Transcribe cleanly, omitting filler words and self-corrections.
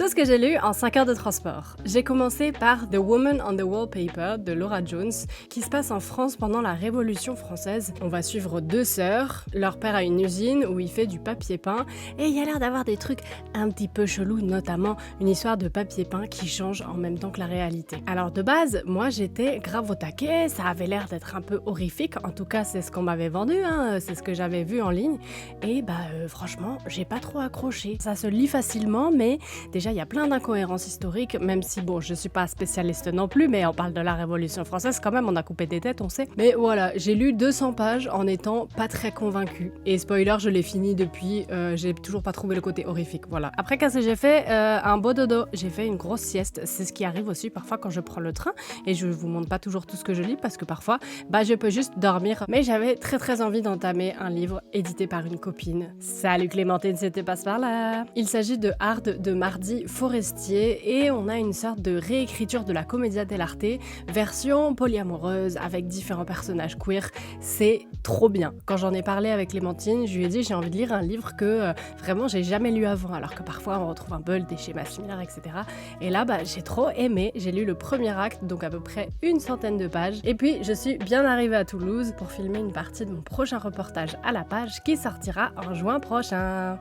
Tout ce que j'ai lu en 5 heures de transport. J'ai commencé par The Woman on the Wallpaper de Laura Jones, qui se passe en France pendant la Révolution française. On va suivre deux sœurs, leur père a une usine où il fait du papier peint, et il y a l'air d'avoir des trucs un petit peu chelous, notamment une histoire de papier peint qui change en même temps que la réalité. Alors de base, moi j'étais grave au taquet, ça avait l'air d'être un peu horrifique, en tout cas c'est ce qu'on m'avait vendu, c'est ce que j'avais vu en ligne, et franchement j'ai pas trop accroché. Ça se lit facilement, mais déjà il y a plein d'incohérences historiques, même si bon je suis pas spécialiste non plus, mais on parle de la Révolution française quand même, on a coupé des têtes on sait. Mais voilà, j'ai lu 200 pages en étant pas très convaincue. Et spoiler, je l'ai fini depuis, j'ai toujours pas trouvé le côté horrifique, voilà. Après qu'est-ce que j'ai fait un beau dodo, j'ai fait une grosse sieste, c'est ce qui arrive aussi parfois quand je prends le train, et je vous montre pas toujours tout ce que je lis parce que parfois je peux juste dormir, mais j'avais très envie d'entamer un livre édité par une copine. Salut Clémentine, c'était passe par là. Il s'agit de Hard de Mardi Forestier et on a une sorte de réécriture de la Commedia dell'arte, version polyamoureuse avec différents personnages queer. C'est trop bien. Quand j'en ai parlé avec Clémentine, je lui ai dit j'ai envie de lire un livre que vraiment j'ai jamais lu avant, alors que parfois on retrouve un peu des schémas similaires, etc. Et là, j'ai trop aimé. J'ai lu le premier acte, donc à peu près une centaine de pages. Et puis, je suis bien arrivée à Toulouse pour filmer une partie de mon prochain reportage à la page qui sortira en juin prochain.